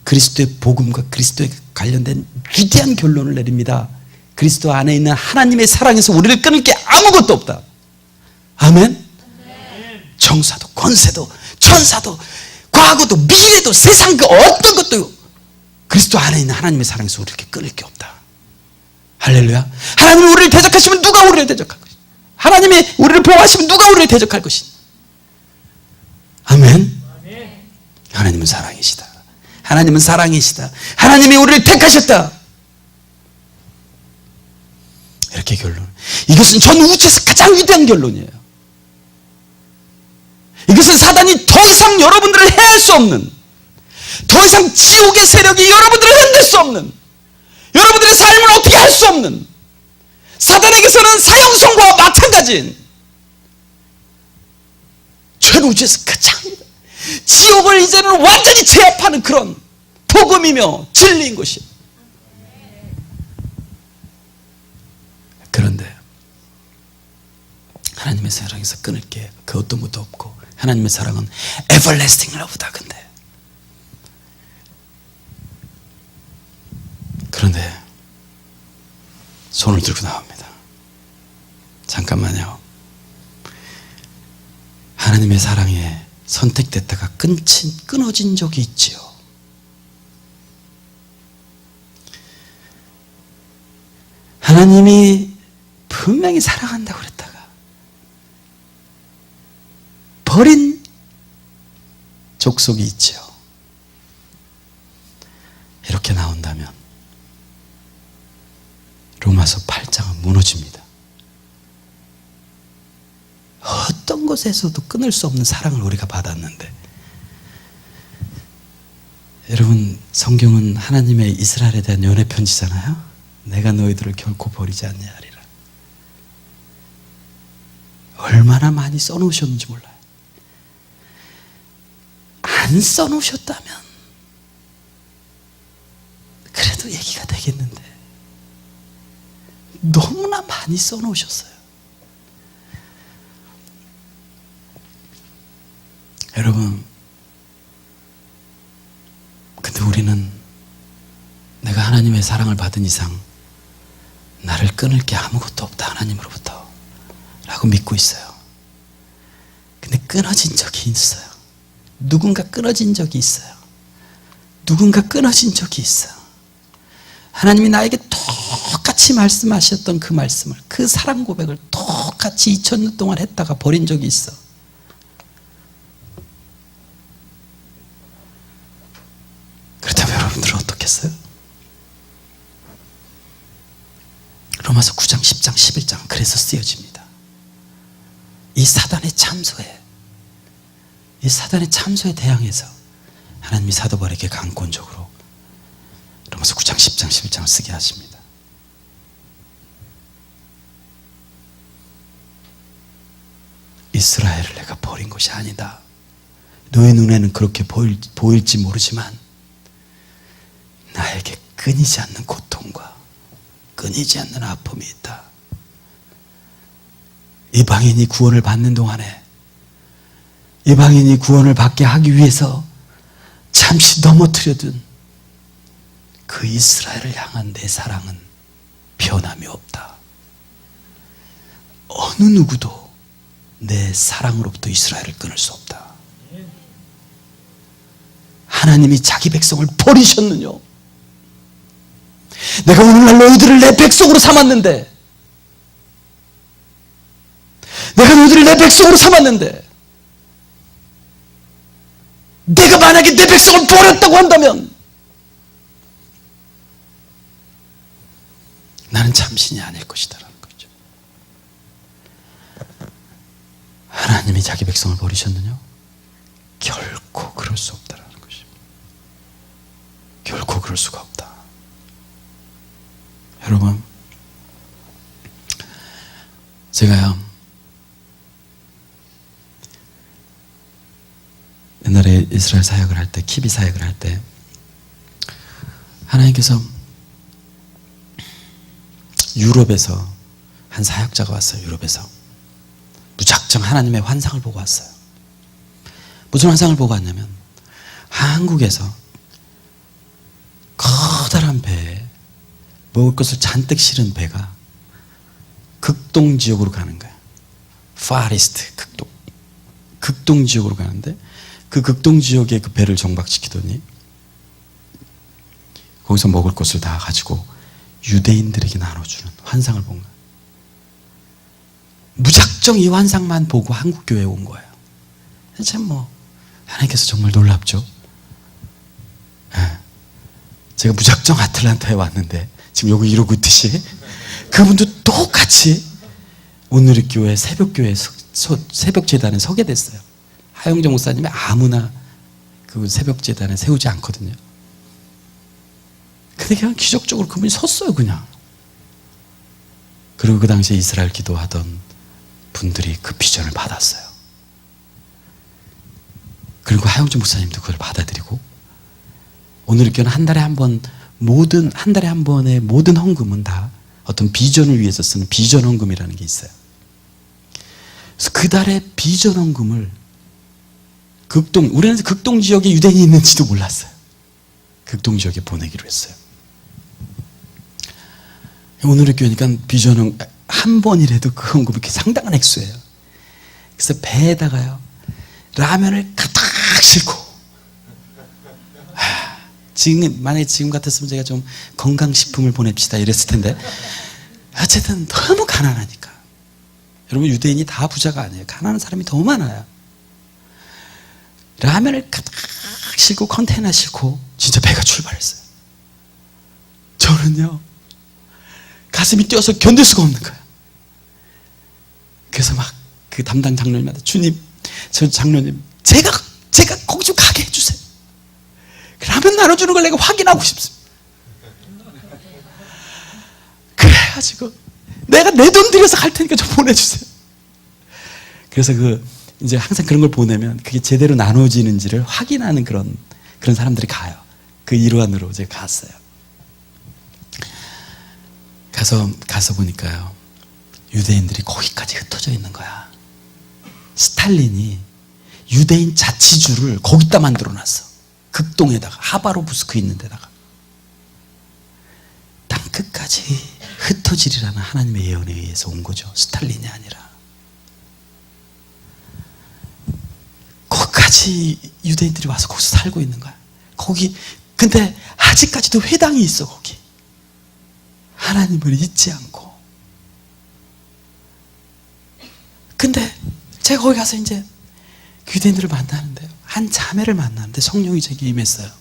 그리스도의 복음과 그리스도에 관련된 위대한 결론을 내립니다. 그리스도 안에 있는 하나님의 사랑에서 우리를 끊을 게 아무것도 없다. 아멘? 정사도 권세도 천사도 과거도 미래도 세상 그 어떤 것도 그리스도 안에 있는 하나님의 사랑에서 우리를 끊을 게 없다. 할렐루야. 하나님이 우리를 대적하시면 누가 우리를 대적할 것이냐. 하나님이 우리를 보호하시면 누가 우리를 대적할 것이냐. 아멘. 하나님은 사랑이시다. 하나님은 사랑이시다. 하나님이 우리를 택하셨다. 이렇게 결론. 이것은 전 우주에서 가장 위대한 결론이에요. 이것은 사단이 더 이상 여러분들을 해할 수 없는, 더 이상 지옥의 세력이 여러분들을 흔들 수 없는, 여러분들의 삶을 어떻게 할 수 없는, 사단에게서는 사형선고와 마찬가지인 전 우주에서 가장 지옥을 이제는 완전히 제압하는 그런 복음이며 진리인 것이에요. 그런데 하나님의 사랑에서 끊을 게 그 어떤 것도 없고, 하나님의 사랑은 everlasting love다. 그런데 손을 들고 나옵니다. 잠깐만요. 하나님의 사랑에 선택됐다가 끊어진 적이 있지요. 하나님이 분명히 사랑한다고 그랬다가 버린 족속이 있지요. 이렇게 나온다면 로마서 8장은 무너집니다. 어떤 것에서도 끊을 수 없는 사랑을 우리가 받았는데, 여러분, 성경은 하나님의 이스라엘에 대한 연애 편지잖아요. 내가 너희들을 결코 버리지 않냐 하리라. 얼마나 많이 써놓으셨는지 몰라요. 안 써놓으셨다면 그래도 얘기가 되겠는데 너무나 많이 써놓으셨어요. 여러분, 근데 우리는 내가 하나님의 사랑을 받은 이상 나를 끊을 게 아무것도 없다, 하나님으로부터 라고 믿고 있어요. 근데 끊어진 적이 있어요. 누군가 끊어진 적이 있어요. 누군가 끊어진 적이 있어요. 하나님이 나에게 똑같이 말씀하셨던 그 말씀을, 그 사랑 고백을 똑같이 2000년 동안 했다가 버린 적이 있어. 그렇다면 여러분들은 어떻겠어요? 로마서 9장, 10장, 11장 그래서 쓰여집니다. 이 사단의 참소에 대항해서 하나님이 사도 바울에게 강권적으로 로마서 9장, 10장, 11장을 쓰게 하십니다. 이스라엘을 내가 버린 것이 아니다. 너의 눈에는 그렇게 보일지 모르지만 나에게 끊이지 않는 고통과 끊이지 않는 아픔이 있다. 이방인이 구원을 받는 동안에, 이방인이 구원을 받게 하기 위해서 잠시 넘어뜨려둔 그 이스라엘을 향한 내 사랑은 변함이 없다. 어느 누구도 내 사랑으로부터 이스라엘을 끊을 수 없다. 하나님이 자기 백성을 버리셨느냐? 내가 오늘날 너희들을 내 백성으로 삼았는데, 내가 너희들을 내 백성으로 삼았는데, 내가 만약에 내 백성을 버렸다고 한다면 나는 참신이 아닐 것이다라는 거죠. 하나님이 자기 백성을 버리셨느냐? 결코 그럴 수 없다라는 것입니다. 결코 그럴 수가 없다. 여러분, 제가요 옛날에 이스라엘 사역을 할 때, 키비 사역을 할 때 하나님께서 유럽에서 한 사역자가 왔어요. 유럽에서 무작정 하나님의 환상을 보고 왔어요. 무슨 환상을 보고 왔냐면, 한국에서 배에 먹을 것을 잔뜩 실은 배가 극동 지역으로 가는 거야. 파리스트, 극동 지역으로 가는데 그 극동 지역에 그 배를 정박시키더니 거기서 먹을 것을 다 가지고 유대인들에게 나눠주는 환상을 본 거야. 무작정 이 환상만 보고 한국 교회에 온 거예요. 참 하나님께서 정말 놀랍죠. 네. 제가 무작정 아틀란타에 왔는데 지금 여기 이러고 있듯이 그분도 똑같이 오늘의 교회 새벽교회 새벽재단에 서게 됐어요. 하영정 목사님이 아무나 그 새벽재단에 세우지 않거든요. 근데 그냥 기적적으로 그분이 섰어요. 그냥. 그리고 그 당시에 이스라엘 기도하던 분들이 그 비전을 받았어요. 그리고 하영정 목사님도 그걸 받아들이고 오늘의 교회는 한 달에 한 번의 모든 헌금은 다 어떤 비전을 위해서 쓰는 비전 헌금이라는 게 있어요. 그래서 그 달에 비전 헌금을 우리는 극동 지역에 유대인이 있는지도 몰랐어요. 극동 지역에 보내기로 했어요. 오늘의 교회니까 비전은 한 번이라도 그 헌금이 이렇게 상당한 액수예요. 그래서 배에다가요 라면을 가득 싣고 만약에 지금 같았으면 제가 좀 건강식품을 보냅시다 이랬을 텐데 어쨌든 너무 가난하니까. 여러분 유대인이 다 부자가 아니에요. 가난한 사람이 더 많아요. 라면을 가득 싣고 컨테이너 싣고 진짜 배가 출발했어요. 저는요 가슴이 뛰어서 견딜 수가 없는 거예요. 그래서 막 그 담당 장로님한테 주님, 저 장로님 제가 거기 좀 가게 해주세요. 라면 나눠주는 걸 내가 확인하고 싶습니다. 그래가지고 내가 내 돈 들여서 갈 테니까 좀 보내주세요. 그래서 이제 항상 그런 걸 보내면 그게 제대로 나눠지는지를 확인하는 그런 사람들이 가요. 그 일환으로 제가 갔어요. 가서 보니까요 유대인들이 거기까지 흩어져 있는 거야. 스탈린이 유대인 자치주를 거기다 만들어놨어. 극동에다가 하바로브스크 있는 데다가 땅끝까지 흩어지리라는 하나님의 예언에 의해서 온 거죠. 스탈린이 아니라. 거기까지 유대인들이 와서 거기서 살고 있는 거야. 근데 아직까지도 회당이 있어. 거기 하나님을 잊지 않고. 근데 제가 거기 가서 이제 유대인들을 만나는데요 한 자매를 만나는데 성령이 제게 임했어요.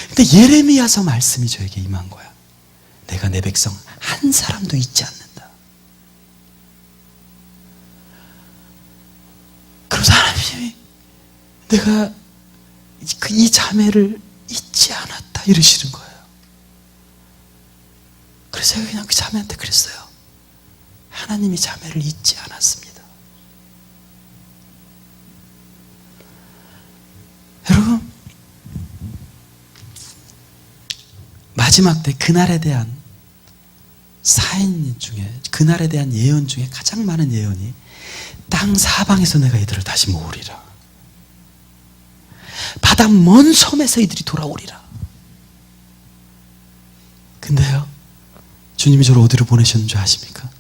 근데 예레미야서 말씀이 저에게 임한 거야. 내가 내 백성 한 사람도 잊지 않는다. 그러면서 하나님이 내가 이 자매를 잊지 않았다 이러시는 거예요. 그래서 제가 그냥 그 자매한테 그랬어요. 하나님이 자매를 잊지 않았습니다. 여러분 마지막 때 그날에 대한 사인 중에 그날에 대한 예언 중에 가장 많은 예언이 땅 사방에서 내가 이들을 다시 모으리라. 바다 먼 섬에서 이들이 돌아오리라. 근데요 주님이 저를 어디로 보내셨는 줄 아십니까?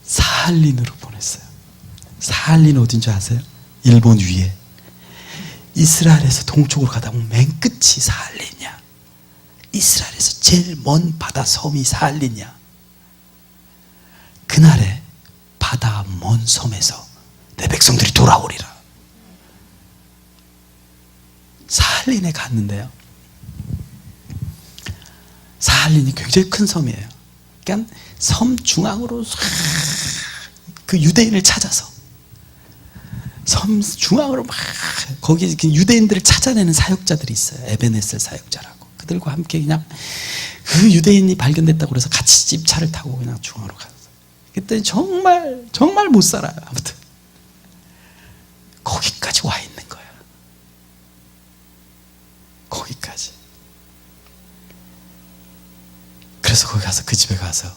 사할린으로 보냈어요. 사할린 어딘 줄 아세요? 일본 위에. 이스라엘에서 동쪽으로 가다 보면 맨 끝이 사할린이야. 이스라엘에서 제일 먼 바다 섬이 사할린이야. 그날에 바다 먼 섬에서 내 백성들이 돌아오리라. 사할린에 갔는데요 사할린이 굉장히 큰 섬이에요. 그러니까 섬 중앙으로 그 유대인을 찾아서 섬 중앙으로 막 거기 유대인들을 찾아내는 사역자들이 있어요. 에베네셀 사역자라고. 그들과 함께 그냥 그 유대인이 발견됐다고 그래서 같이 집차를 타고 그냥 중앙으로 갔어요. 그때 정말 못 살아요. 아무튼 거기까지 와 있는 거예요. 거기까지. 그래서 거기 가서 그 집에 가서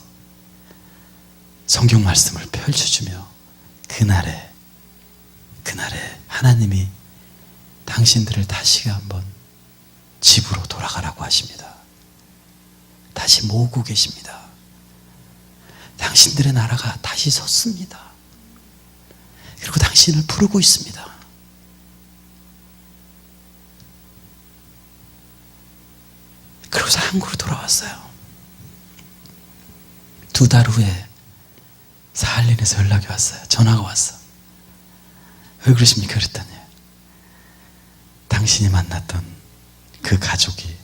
성경 말씀을 펼쳐주며 그날에 하나님이 당신들을 다시 한번 집으로 돌아가라고 하십니다. 다시 모으고 계십니다. 당신들의 나라가 다시 섰습니다. 그리고 당신을 부르고 있습니다. 그러고서 한국으로 돌아왔어요. 2달 후에 사할린에서 연락이 왔어요. 전화가 왔어. 왜 그러십니까? 그랬더니 당신이 만났던 그 가족이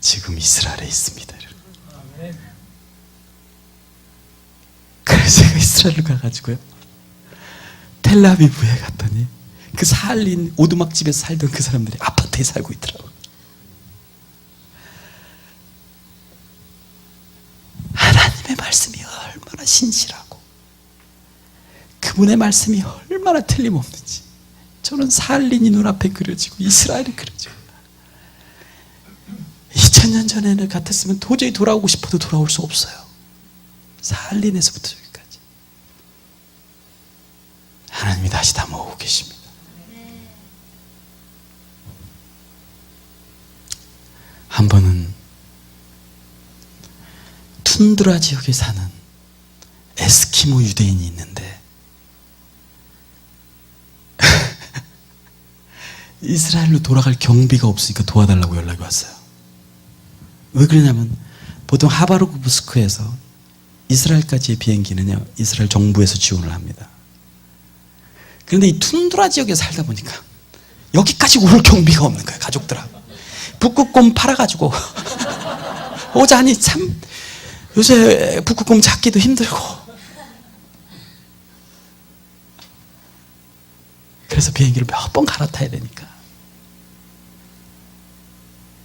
지금 이스라엘에 있습니다. 그래서 제가 이스라엘로 가가지고요, 텔라비브에 갔더니 그 사할린 오두막집에서 살던 그 사람들이 아파트에 살고 있더라고요. 하나님의 말씀이 얼마나 신실하고 그분의 말씀이 얼마나 틀림없는지 저는 사할린이 눈앞에 그려지고 이스라엘이 그려지고, 2000년 전에는 같았으면 도저히 돌아오고 싶어도 돌아올 수 없어요. 사할린에서부터 여기까지 하나님이 다시 다 모으고 계십니다. 한 번은 툰드라 지역에 사는 에스키모 유대인이 있는데 이스라엘로 돌아갈 경비가 없으니까 도와달라고 연락이 왔어요. 왜 그러냐면 보통 하바르쿠브스크에서 이스라엘까지의 비행기는요, 이스라엘 정부에서 지원을 합니다. 그런데 이 툰드라 지역에 살다 보니까 여기까지 올 경비가 없는 거예요. 가족들하고 북극곰 팔아가지고 오자니 참 요새 북극곰 잡기도 힘들고, 그래서 비행기를 몇 번 갈아타야 되니까,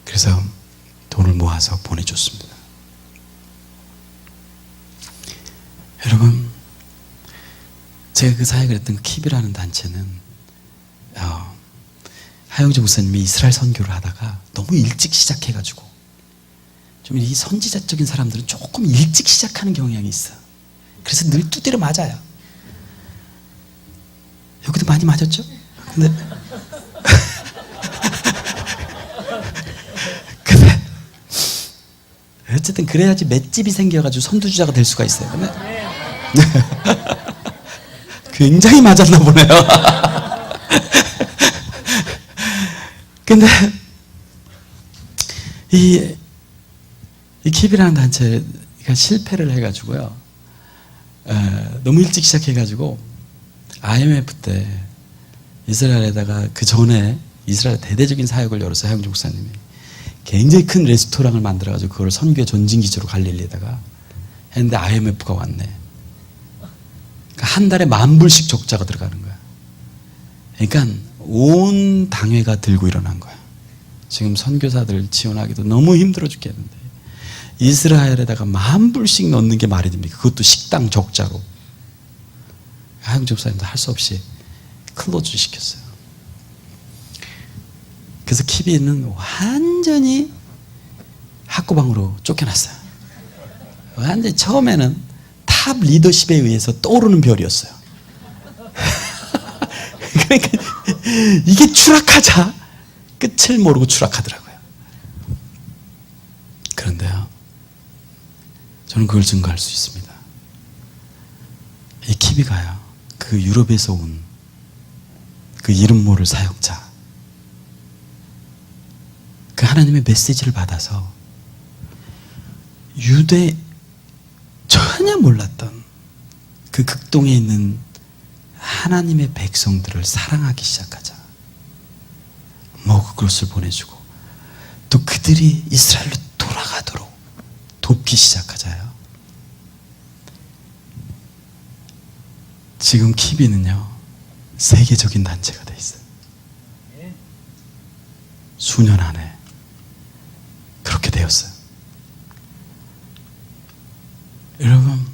그래서 돈을 모아서 보내줬습니다. 여러분, 제가 그 사역을 했던 킵이라는 단체는 하영주 목사님이 이스라엘 선교를 하다가 너무 일찍 시작해가지고, 좀 이 선지자적인 사람들은 조금 일찍 시작하는 경향이 있어. 그래서 늘 두드려 맞아요. 여기도 많이 맞았죠? 근데 어쨌든 그래야지 맷집이 생겨가지고 선두주자가 될 수가 있어요. 근데 굉장히 맞았나 보네요. 근데 이 킵이라는 단체가 실패를 해가지고요, 너무 일찍 시작해가지고 IMF 때 이스라엘에다가 그 전에 이스라엘 대대적인 사역을 열어서 하영주 목사님이 굉장히 큰 레스토랑을 만들어가지고 그걸 선교의 전진기지로 갈릴리에다가 했는데 IMF가 왔네. 그러니까 한 달에 10,000불씩 적자가 들어가는 거야. 그러니까 온 당회가 들고 일어난 거야. 지금 선교사들 지원하기도 너무 힘들어 죽겠는데 이스라엘에다가 10,000불씩 넣는 게 말이 됩니까? 그것도 식당 적자로. 하영주 목사님도 할 수 없이 클로즈 시켰어요. 그래서 키비는 완전히 학고방으로 쫓겨났어요. 완전히 처음에는 탑 리더십에 의해서 떠오르는 별이었어요. 그러니까 이게 추락하자 끝을 모르고 추락하더라고요. 그런데요, 저는 그걸 증거할 수 있습니다. 이 키비가요, 그 유럽에서 온 그 이름 모를 사역자, 그 하나님의 메시지를 받아서 유대 전혀 몰랐던 그 극동에 있는 하나님의 백성들을 사랑하기 시작하자. 먹을 것을 보내주고 또 그들이 이스라엘로 돌아가도록 돕기 시작하자요. 지금 키비는요, 세계적인 단체가 돼 있어요. 수년 안에 그렇게 되었어요. 여러분,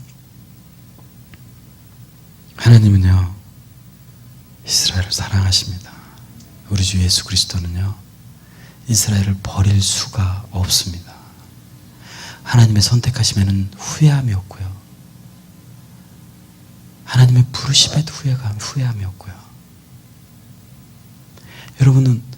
하나님은요 이스라엘을 사랑하십니다. 우리 주 예수 그리스도는요 이스라엘을 버릴 수가 없습니다. 하나님의 선택하심에는 후회함이 없고요, 하나님의 부르심에도 후회함이 없고요. 여러분은